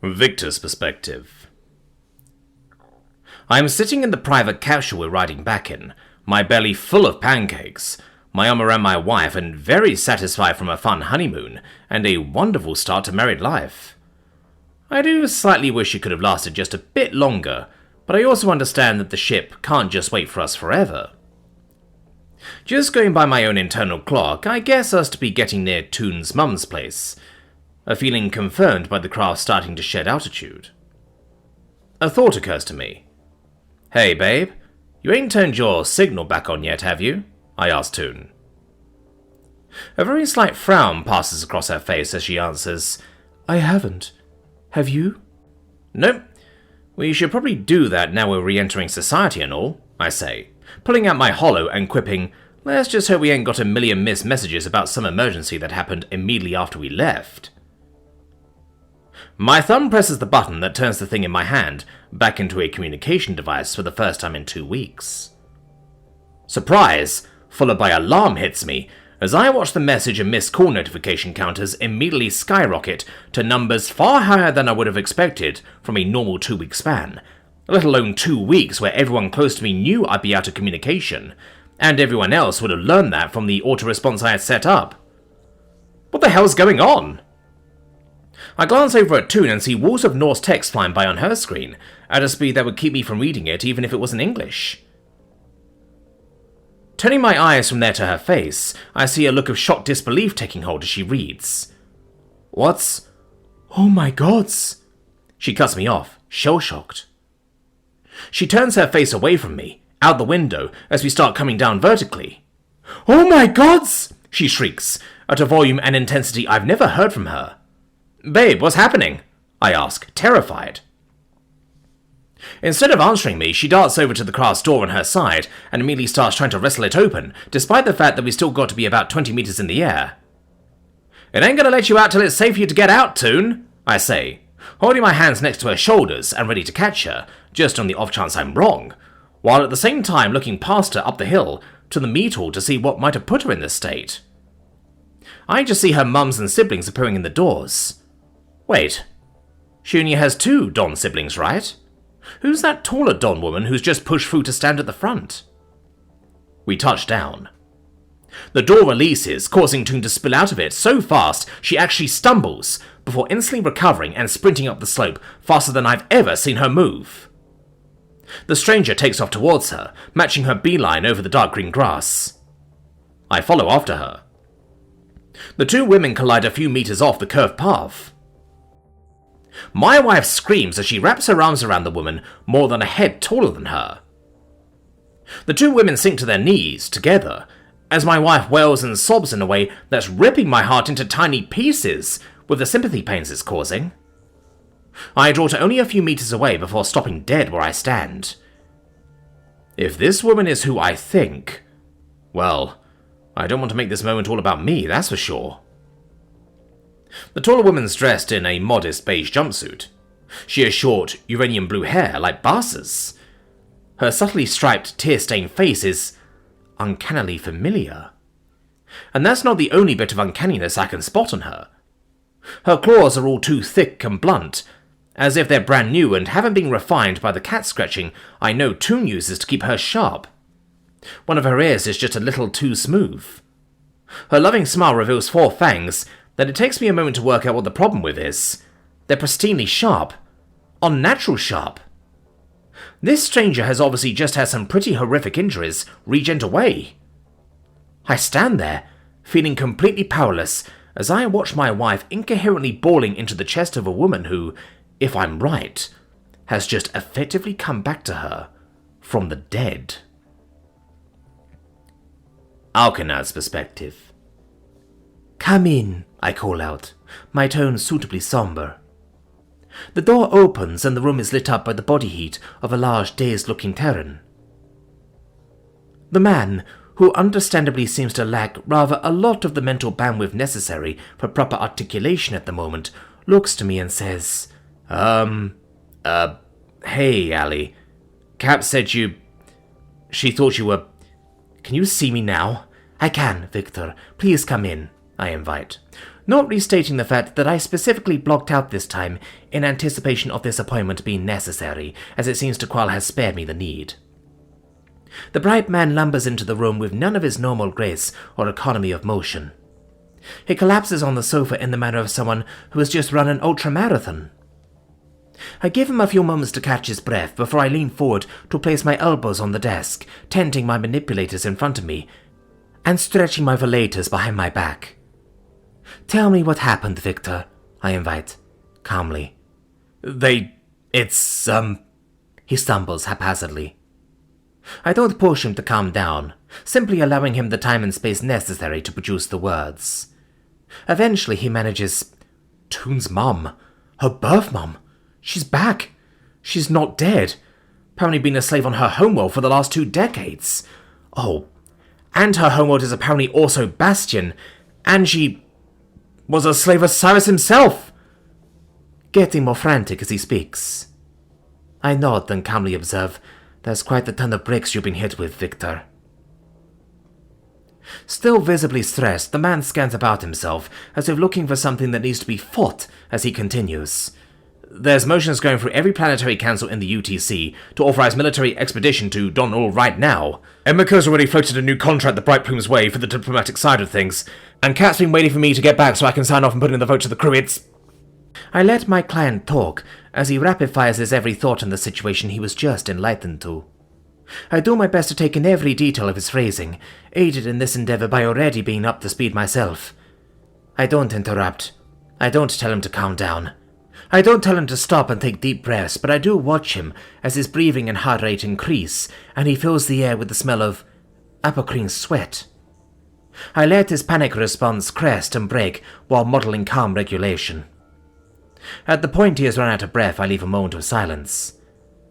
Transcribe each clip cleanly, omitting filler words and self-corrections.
Victor's perspective. I am sitting in the private capsule we're riding back in, my belly full of pancakes, my arm around my wife, and very satisfied from a fun honeymoon and a wonderful start to married life. I do slightly wish it could have lasted just a bit longer, but I also understand that the ship can't just wait for us forever. Just going by my own internal clock, I guess us to be getting near Toon's mum's place, a feeling confirmed by the craft starting to shed altitude. A thought occurs to me. "Hey babe, you ain't turned your signal back on yet, have you?" I asked Toon. A very slight frown passes across her face as she answers, "I haven't. Have you?" "Nope. We should probably do that now we're re-entering society and all," I say, pulling out my holo and quipping, "Let's just hope we ain't got a million missed messages about some emergency that happened immediately after we left." My thumb presses the button that turns the thing in my hand back into a communication device for the first time in 2 weeks. Surprise, followed by alarm, hits me as I watch the message and missed call notification counters immediately skyrocket to numbers far higher than I would have expected from a normal 2-week span, let alone 2 weeks where everyone close to me knew I'd be out of communication, and everyone else would have learned that from the auto-response I had set up. What the hell's going on? I glance over at Toon and see walls of Norse text flying by on her screen, at a speed that would keep me from reading it even if it was in English. Turning my eyes from there to her face, I see a look of shocked disbelief taking hold as she reads. "What's... Oh my gods!" She cuts me off, shell-shocked. She turns her face away from me, out the window, as we start coming down vertically. "Oh my gods!" she shrieks, at a volume and intensity I've never heard from her. "Babe, what's happening?" I ask, terrified. Instead of answering me, she darts over to the craft's door on her side and immediately starts trying to wrestle it open, despite the fact that we still got to be about 20 meters in the air. "It ain't gonna let you out till it's safe for you to get out, Toon," I say, holding my hands next to her shoulders and ready to catch her, just on the off chance I'm wrong, while at the same time looking past her up the hill to the meat hall to see what might have put her in this state. I just see her mums and siblings appearing in the doors. Wait, she only has 2 Don siblings, right? Who's that taller Don woman who's just pushed through to stand at the front? We touch down. The door releases, causing Toon to spill out of it so fast she actually stumbles, before instantly recovering and sprinting up the slope faster than I've ever seen her move. The stranger takes off towards her, matching her beeline over the dark green grass. I follow after her. The 2 women collide a few meters off the curved path. My wife screams as she wraps her arms around the woman more than a head taller than her. The 2 women sink to their knees, together, as my wife wails and sobs in a way that's ripping my heart into tiny pieces with the sympathy pains it's causing. I draw to only a few meters away before stopping dead where I stand. If this woman is who I think, well, I don't want to make this moment all about me, that's for sure. The taller woman's dressed in a modest beige jumpsuit. She has short, uranium blue hair like Barsa's. Her subtly striped, tear-stained face is uncannily familiar. And that's not the only bit of uncanniness I can spot on her. Her claws are all too thick and blunt, as if they're brand new and haven't been refined by the cat scratching I know Toon uses to keep her sharp. One of her ears is just a little too smooth. Her loving smile reveals 4 fangs that it takes me a moment to work out what the problem with is. They're pristinely sharp. Unnatural sharp. This stranger has obviously just had some pretty horrific injuries regent away. I stand there, feeling completely powerless, as I watch my wife incoherently bawling into the chest of a woman who, if I'm right, has just effectively come back to her from the dead. Alkanaz's perspective. "Come in," I call out, my tone suitably somber. The door opens and the room is lit up by the body heat of a large, dazed-looking Terran. The man, who understandably seems to lack rather a lot of the mental bandwidth necessary for proper articulation at the moment, looks to me and says, hey, Allie. Cap said she thought you were... Can you see me now?" "I can, Victor. Please come in," I invite. not restating the fact that I specifically blocked out this time in anticipation of this appointment being necessary, as it seems Taqual has spared me the need. The bright man lumbers into the room with none of his normal grace or economy of motion. He collapses on the sofa in the manner of someone who has just run an ultramarathon. I give him a few moments to catch his breath before I lean forward to place my elbows on the desk, tenting my manipulators in front of me, and stretching my vellators behind my back. "Tell me what happened, Victor," I invite, calmly. He stumbles haphazardly. I don't push him to calm down, simply allowing him the time and space necessary to produce the words. Eventually he manages, "Toon's mum. Her birth mum. She's back. She's not dead. Apparently been a slave on her homeworld for the last 2 decades. Oh, and her homeworld is apparently also Bastion, and she was a slave of Cyrus himself." Getting more frantic as he speaks. I nod and calmly observe, "There's quite a ton of bricks you've been hit with, Victor." Still visibly stressed, the man scans about himself, as if looking for something that needs to be fought, as he continues. "There's motions going through every planetary council in the UTC to authorize military expedition to Don Ul right now. Emiko's already floated a new contract the Bright Plume's way for the diplomatic side of things, and Kat's been waiting for me to get back so I can sign off and put in the vote to the crew. I let my client talk, as he rapid-fires his every thought on the situation he was just enlightened to. I do my best to take in every detail of his phrasing, aided in this endeavor by already being up to speed myself. I don't interrupt. I don't tell him to calm down. I don't tell him to stop and take deep breaths, but I do watch him as his breathing and heart rate increase, and he fills the air with the smell of apocrine sweat. I let his panic response crest and break while modeling calm regulation. At the point he has run out of breath, I leave a moment of silence.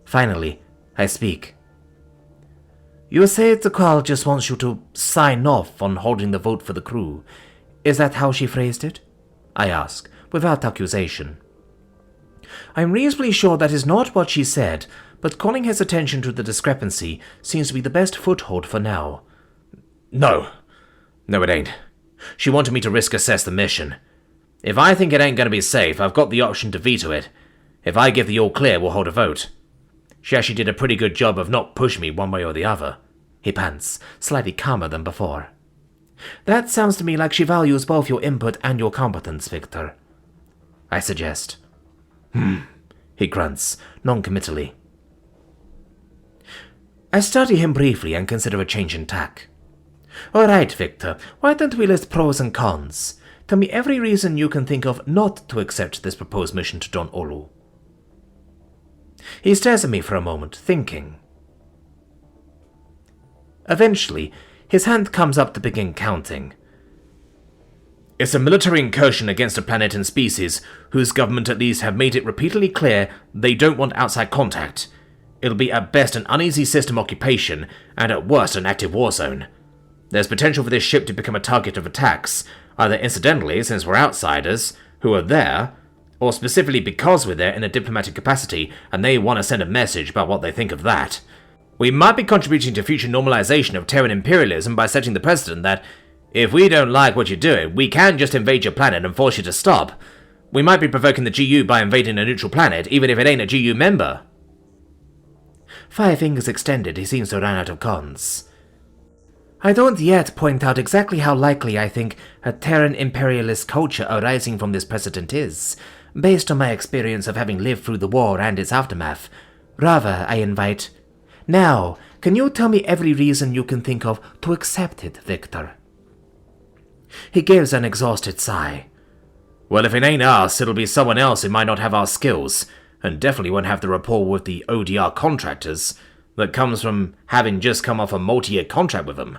Finally, I speak. "You say Taqual just wants you to sign off on holding the vote for the crew. Is that how she phrased it?" I ask, without accusation. I'm reasonably sure that is not what she said, but calling his attention to the discrepancy seems to be the best foothold for now. No, it ain't. She wanted me to risk assess the mission. If I think it ain't going to be safe, I've got the option to veto it. If I give the all clear, we'll hold a vote. She actually did a pretty good job of not pushing me one way or the other," he pants, slightly calmer than before. "That sounds to me like she values both your input and your competence, Victor," I suggest. He grunts, non-committally. I study him briefly and consider a change in tack. "All right, Victor, why don't we list pros and cons? Tell me every reason you can think of not to accept this proposed mission to Don Olu." He stares at me for a moment, thinking. Eventually, his hand comes up to begin counting. "It's a military incursion against a planet and species whose government at least have made it repeatedly clear they don't want outside contact. It'll be at best an uneasy system occupation, and at worst an active war zone. There's potential for this ship to become a target of attacks, either incidentally since we're outsiders, who are there, or specifically because we're there in a diplomatic capacity and they want to send a message about what they think of that. We might be contributing to future normalization of Terran imperialism by setting the precedent that, if we don't like what you're doing, we can just invade your planet and force you to stop. We might be provoking the GU by invading a neutral planet, even if it ain't a GU member." 5 fingers extended, he seems to run out of cons. I don't yet point out exactly how likely I think a Terran imperialist culture arising from this precedent is, based on my experience of having lived through the war and its aftermath. Rather, I invite, "Now, can you tell me every reason you can think of to accept it, Victor?" He gives an exhausted sigh. "Well, if it ain't us, it'll be someone else who might not have our skills, and definitely won't have the rapport with the ODR contractors that comes from having just come off a multi-year contract with them.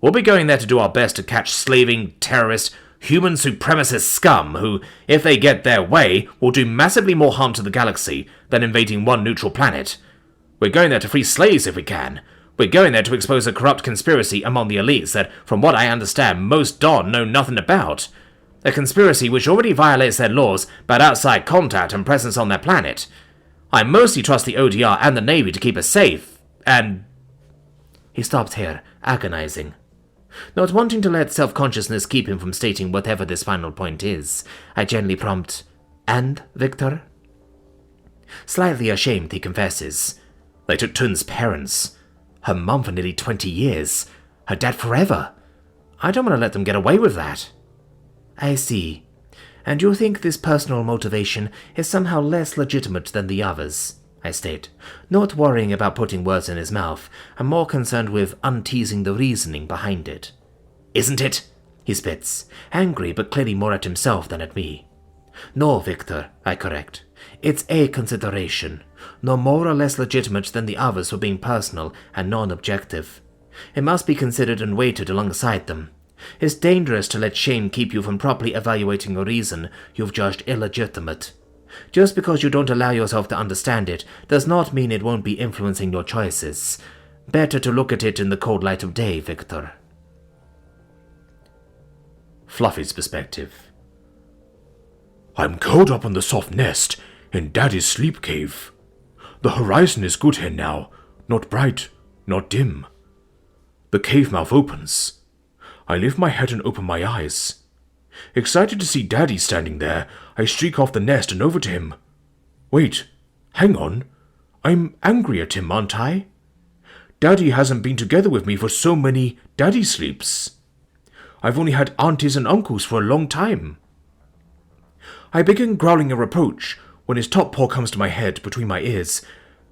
We'll be going there to do our best to catch slaving, terrorist, human supremacist scum who, if they get their way, will do massively more harm to the galaxy than invading one neutral planet. We're going there to free slaves if we can. We're going there to expose a corrupt conspiracy among the elites that, from what I understand, most Don know nothing about. A conspiracy which already violates their laws about outside contact and presence on their planet. I mostly trust the ODR and the Navy to keep us safe, and..." He stopped here, agonizing. Not wanting to let self-consciousness keep him from stating whatever this final point is, I gently prompt, "And, Victor?" Slightly ashamed, he confesses, "They took Tun's parents. Her mum for nearly 20 years. Her dad forever. I don't want to let them get away with that." "I see. And you think this personal motivation is somehow less legitimate than the others?" I state, not worrying about putting words in his mouth. I'm more concerned with unteasing the reasoning behind it. "Isn't it?" he spits, angry but clearly more at himself than at me. "No, Victor," I correct. "It's a consideration, no more or less legitimate than the others for being personal and non-objective. It must be considered and weighted alongside them. It's dangerous to let shame keep you from properly evaluating a reason you've judged illegitimate. Just because you don't allow yourself to understand it does not mean it won't be influencing your choices. Better to look at it in the cold light of day, Victor." Fluffy's perspective. "I'm curled up on the soft nest in Daddy's sleep cave. The horizon is good here now, not bright, not dim. The cave mouth opens. I lift my head and open my eyes. Excited to see Daddy standing there, I streak off the nest and over to him. Wait, hang on. I'm angry at him, aren't I? Daddy hasn't been together with me for so many daddy sleeps. I've only had aunties and uncles for a long time." I begin growling a reproach when his top paw comes to my head between my ears,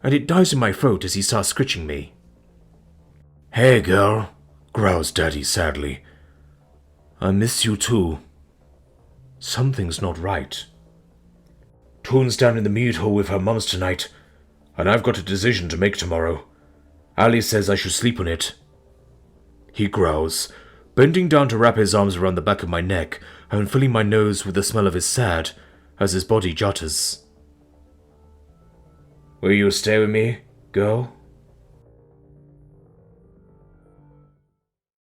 and it dies in my throat as he starts scritching me. "Hey, girl," growls Daddy sadly. "I miss you too. Something's not right. Toon's down in the mead hall with her mums tonight, and I've got a decision to make tomorrow. Ali says I should sleep on it." He growls, bending down to wrap his arms around the back of my neck and filling my nose with the smell of his sad as his body jutters. "Will you stay with me, girl?"